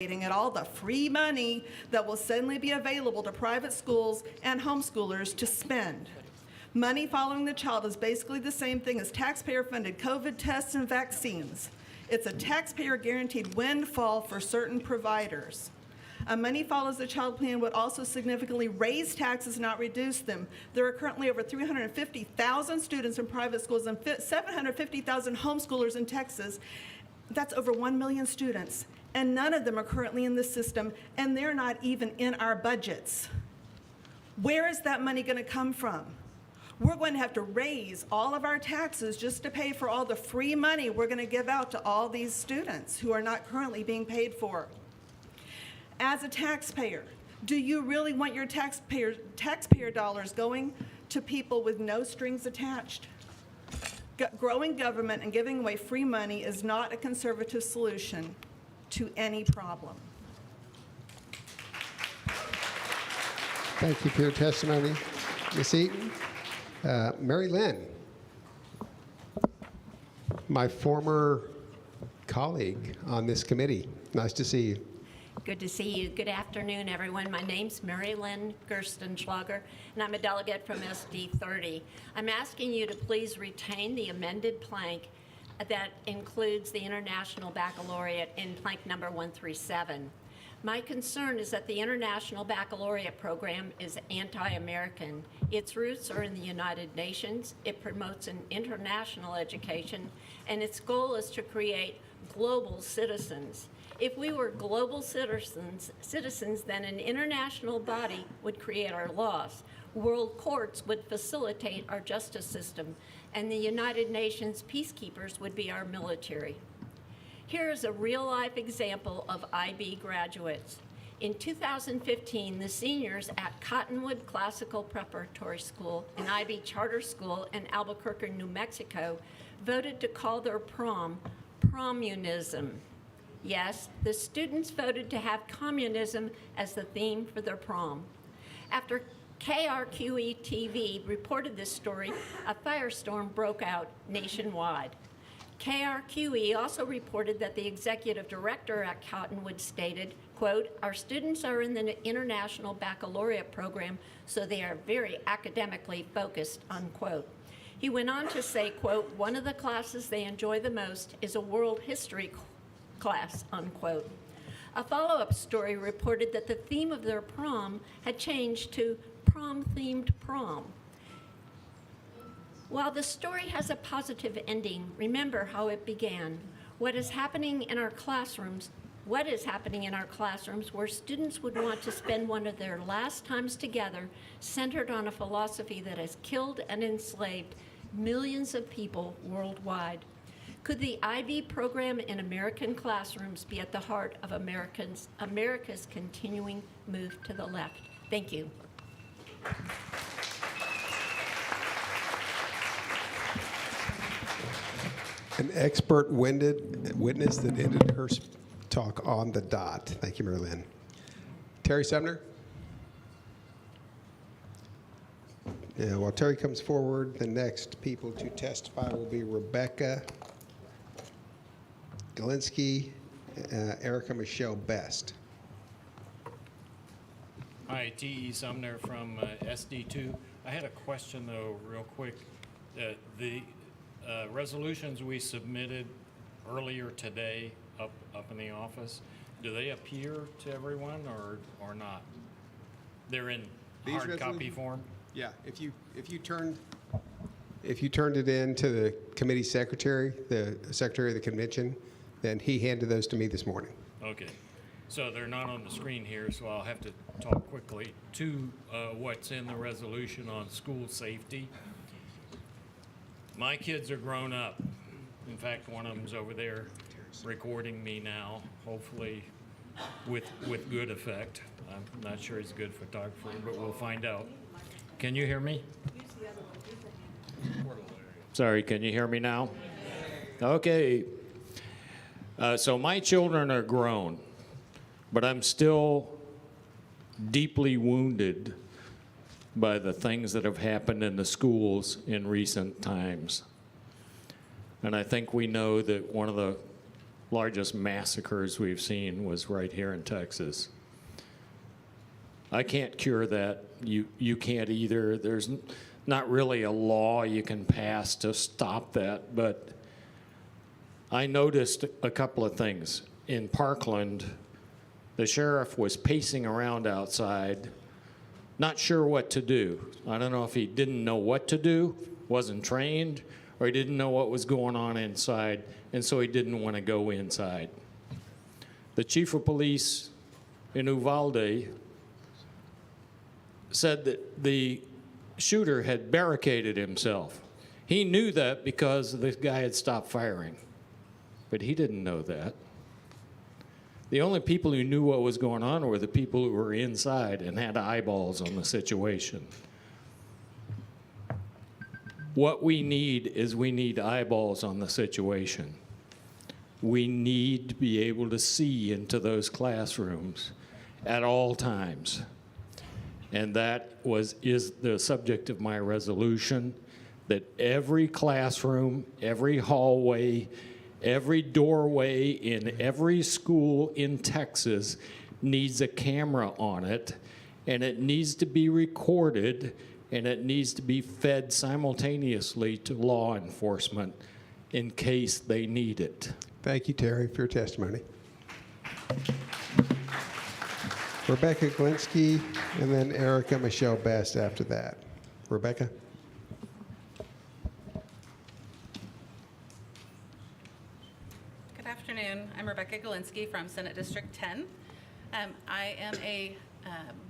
at all the free money that will suddenly be available to private schools and homeschoolers to spend. Money following the child is basically the same thing as taxpayer-funded COVID tests and vaccines. It's a taxpayer-guaranteed windfall for certain providers. A money follows the child plan would also significantly raise taxes, not reduce them. There are currently over 350,000 students in private schools and 750,000 homeschoolers in Texas. That's over 1 million students, and none of them are currently in the system, and they're not even in our budgets. Where is that money going to come from? We're going to have to raise all of our taxes just to pay for all the free money we're going to give out to all these students who are not currently being paid for. As a taxpayer, do you really want your taxpayer dollars going to people with no strings attached? Growing government and giving away free money is not a conservative solution to any problem. Thank you for your testimony, Ms. Eaton. Mary Lynn, my former colleague on this committee. Nice to see you. Good to see you. Good afternoon, everyone. My name's Mary Lynn Gerstenschlager, and I'm a delegate from SD 30. I'm asking you to please retain the amended plank that includes the International Baccalaureate in plank number 137. My concern is that the International Baccalaureate program is anti-American. Its roots are in the United Nations. It promotes an international education, and its goal is to create global citizens. If we were global citizens, then an international body would create our laws. World courts would facilitate our justice system, and the United Nations peacekeepers would be our military. Here is a real-life example of IB graduates. In 2015, the seniors at Cottonwood Classical Preparatory School, an IB charter school in Albuquerque, New Mexico, voted to call their prom Promunism. Yes, the students voted to have communism as the theme for their prom. After KRQE-TV reported this story, a firestorm broke out nationwide. KRQE also reported that the executive director at Cottonwood stated, quote, "Our students are in the International Baccalaureate program, so they are very academically focused," unquote. He went on to say, quote, "One of the classes they enjoy the most is a world history class," unquote. A follow-up story reported that the theme of their prom had changed to prom-themed prom. While the story has a positive ending, remember how it began. What is happening in our classrooms where students would want to spend one of their last times together centered on a philosophy that has killed and enslaved millions of people worldwide. Could the IB program in American classrooms be at the heart of America's continuing move to the left? Thank you. An expert witness that ended her talk on the dot. Thank you, Mary Lynn. Terry Sumner. Yeah, while Terry comes forward, the next people to testify will be Rebecca Galinsky, Erica Michelle Best. Hi, T.E. Sumner from SD2. I had a question, though, real quick. The resolutions we submitted earlier today up in the office, do they appear to everyone or not? They're in hard copy form? Yeah, if you turned it in to the committee secretary, the secretary of the convention, then he handed those to me this morning. Okay. So they're not on the screen here, so I'll have to talk quickly to what's in the resolution on school safety. My kids are grown up. In fact, one of them's over there recording me now, hopefully with good effect. I'm not sure he's a good photographer, but we'll find out. Can you hear me? Sorry, can you hear me now? Okay. So my children are grown, but I'm still deeply wounded by the things that have happened in the schools in recent times. And I think we know that one of the largest massacres we've seen was right here in Texas. I can't cure that. You can't either. There's not really a law you can pass to stop that, but I noticed a couple of things. In Parkland, the sheriff was pacing around outside, not sure what to do. I don't know if he didn't know what to do, wasn't trained, or he didn't know what was going on inside, and so he didn't want to go inside. The chief of police in Uvalde said that the shooter had barricaded himself. He knew that because the guy had stopped firing, but he didn't know that. The only people who knew what was going on were the people who were inside and had eyeballs on the situation. What we need is we need eyeballs on the situation. We need to be able to see into those classrooms at all times. And that is the subject of my resolution, that every classroom, every hallway, every doorway in every school in Texas needs a camera on it, and it needs to be recorded, and it needs to be fed simultaneously to law enforcement in case they need it. Thank you, Terry, for your testimony. Rebecca Glinsky, and then Erica Michelle Best after that. Rebecca? Good afternoon. I'm Rebecca Galinsky from Senate District 10. I am a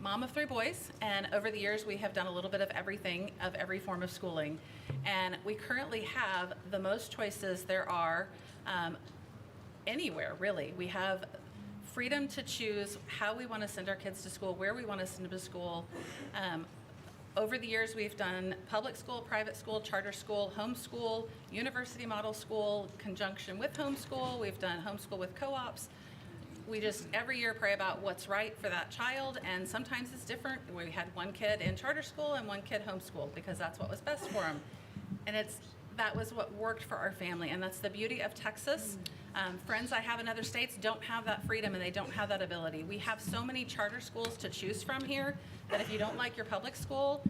mom of 3 boys, and over the years we have done a little bit of everything, of every form of schooling. And we currently have the most choices there are anywhere, really. We have freedom to choose how we want to send our kids to school, where we want to send them to school. Over the years, we've done public school, private school, charter school, homeschool, university model school, conjunction with homeschool. We've done homeschool with co-ops. We just every year pray about what's right for that child, and sometimes it's different. We had one kid in charter school and one kid homeschooled because that's what was best for him. And that was what worked for our family, and that's the beauty of Texas. Friends I have in other states don't have that freedom, and they don't have that ability. We have so many charter schools to choose from here that if you don't like your public school,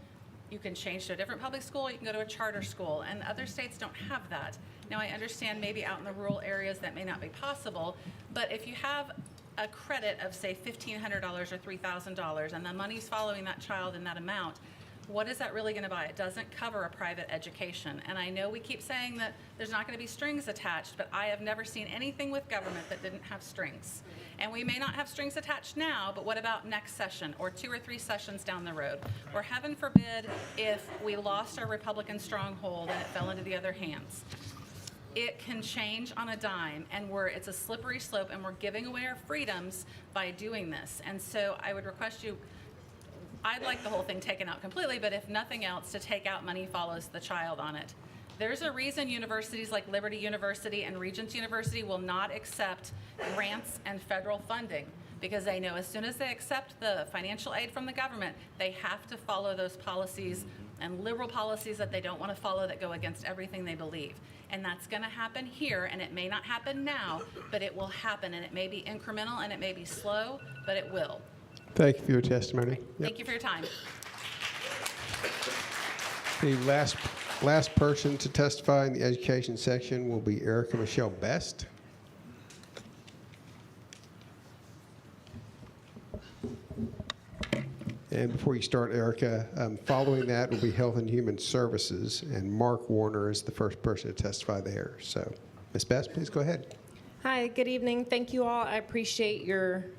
you can change to a different public school, you can go to a charter school, and other states don't have that. Now, I understand maybe out in the rural areas that may not be possible, but if you have a credit of, say, $1,500 or $3,000, and the money's following that child in that amount, what is that really going to buy? It doesn't cover a private education. And I know we keep saying that there's not going to be strings attached, but I have never seen anything with government that didn't have strings. And we may not have strings attached now, but what about next session or 2 or 3 sessions down the road? Or heaven forbid if we lost our Republican stronghold and it fell into the other hands. It can change on a dime, and it's a slippery slope, and we're giving away our freedoms by doing this. And so I would request you, I'd like the whole thing taken out completely, but if nothing else, to take out money follows the child on it. There's a reason universities like Liberty University and Regents University will not accept grants and federal funding, because they know as soon as they accept the financial aid from the government, they have to follow those policies and liberal policies that they don't want to follow that go against everything they believe. And that's going to happen here, and it may not happen now, but it will happen, and it may be incremental and it may be slow, but it will. Thank you for your testimony. Yep. Thank you for your time. The last person to testify in the education section will be Erica Michelle Best. And before you start, Erica, following that will be Health and Human Services, and Mark Warner is the first person to testify there. So, Ms. Best, please go ahead. Hi, good evening. Thank you all. I appreciate your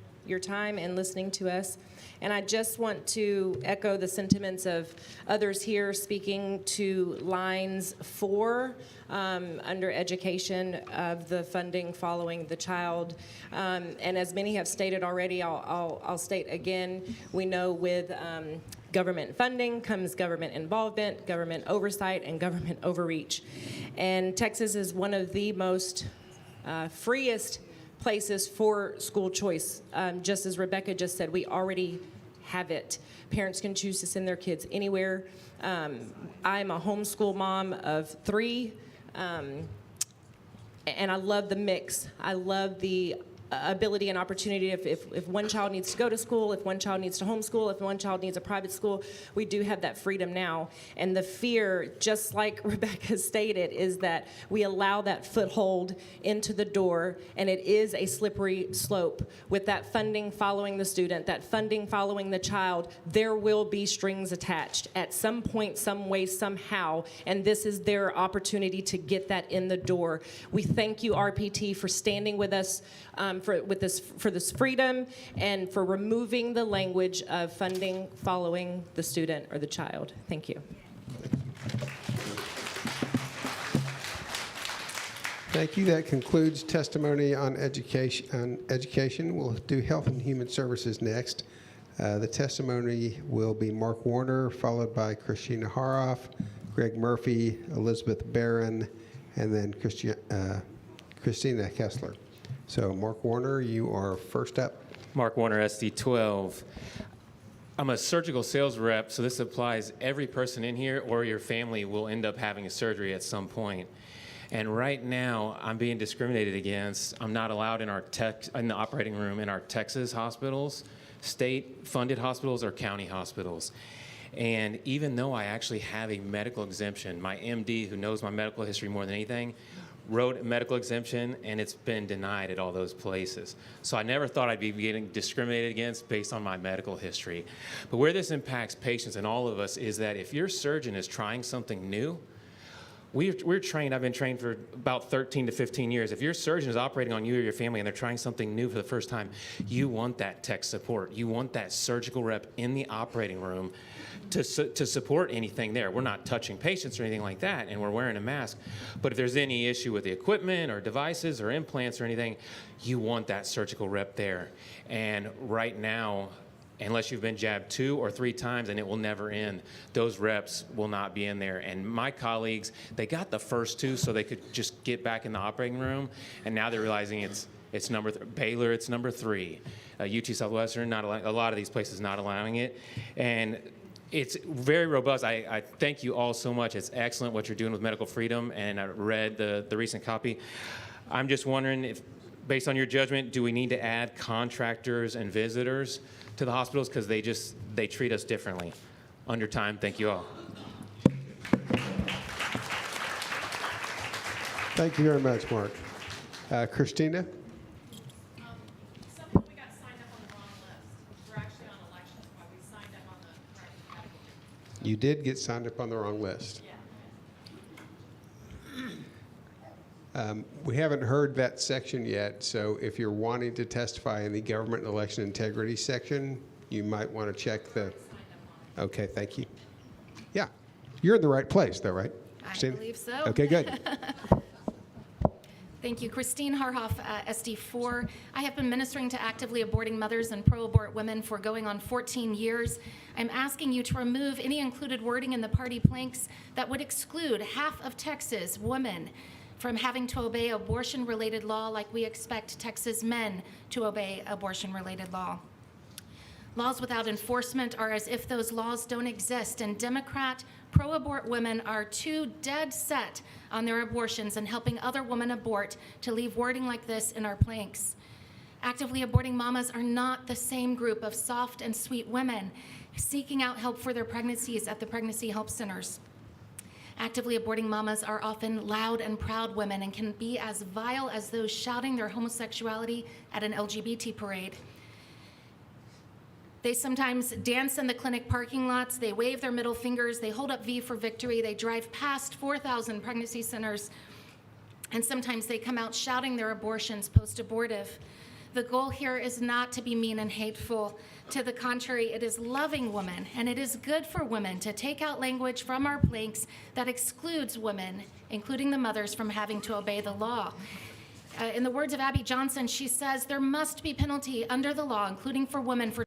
time and listening to us. And I just want to echo the sentiments of others here speaking to lines 4 under education of the funding following the child. And as many have stated already, I'll state again, we know with government funding comes government involvement, government oversight, and government overreach. And Texas is one of the most freest places for school choice. Just as Rebecca just said, we already have it. Parents can choose to send their kids anywhere. I'm a homeschool mom of 3. And I love the mix. I love the ability and opportunity if one child needs to go to school, if one child needs to homeschool, if one child needs a private school, we do have that freedom now. And the fear, just like Rebecca stated, is that we allow that foothold into the door, and it is a slippery slope. With that funding following the student, that funding following the child, there will be strings attached at some point, some way, somehow, and this is their opportunity to get that in the door. We thank you, RPT, for standing with us for this freedom and for removing the language of funding following the student or the child. Thank you. Thank you. That concludes testimony on education. We'll do Health and Human Services next. The testimony will be Mark Warner, followed by Christina Haroff, Greg Murphy, Elizabeth Barron, and then Christina Kessler. So, Mark Warner, you are first up. Mark Warner, SD12. I'm a surgical sales rep, so this applies every person in here or your family will end up having a surgery at some point. And right now, I'm being discriminated against. I'm not allowed in the operating room in our Texas hospitals, state-funded hospitals, or county hospitals. And even though I actually have a medical exemption, my MD, who knows my medical history more than anything, wrote a medical exemption, and it's been denied at all those places. So I never thought I'd be getting discriminated against based on my medical history. But where this impacts patients and all of us is that if your surgeon is trying something new, we're trained, I've been trained for about 13 to 15 years. If your surgeon is operating on you or your family and they're trying something new for the first time, you want that tech support. You want that surgical rep in the operating room to support anything there. We're not touching patients or anything like that, and we're wearing a mask. But if there's any issue with the equipment or devices or implants or anything, you want that surgical rep there. And right now, unless you've been jabbed 2 or 3 times, and it will never end, those reps will not be in there. And my colleagues, they got the first 2 so they could just get back in the operating room, and now they're realizing it's number Baylor, it's number 3. UT Southwestern, not a lot of these places not allowing it. And it's very robust. I thank you all so much. It's excellent what you're doing with medical freedom, and I read the recent copy. I'm just wondering if, based on your judgment, do we need to add contractors and visitors to the hospitals, because they treat us differently? Under time, thank you all. Thank you very much, Mark. Christina? Somehow we got signed up on the wrong list. We're actually on elections, but we signed up on the correct category. You did get signed up on the wrong list. We haven't heard that section yet, so if you're wanting to testify in the government and election integrity section, you might want to check the... Okay, thank you. Yeah, you're in the right place, though, right, Christina? I believe so. Okay, good. Thank you. Christine Harhoff, SD4. I have been ministering to actively aborting mothers and pro-abort women for going on 14 years. I'm asking you to remove any included wording in the party planks that would exclude half of Texas women from having to obey abortion-related law like we expect Texas men to obey abortion-related law. Laws without enforcement are as if those laws don't exist, and Democrat pro-abort women are too dead set on their abortions and helping other women abort to leave wording like this in our planks. Actively aborting mamas are not the same group of soft and sweet women seeking out help for their pregnancies at the pregnancy help centers. Actively aborting mamas are often loud and proud women and can be as vile as those shouting their homosexuality at an LGBT parade. They sometimes dance in the clinic parking lots, they wave their middle fingers, they hold up V for victory, they drive past 4,000 pregnancy centers, and sometimes they come out shouting their abortions post-abortive. The goal here is not to be mean and hateful. To the contrary, it is loving women, and it is good for women to take out language from our planks that excludes women, including the mothers, from having to obey the law. In the words of Abby Johnson, she says, there must be penalty under the law, including for women, for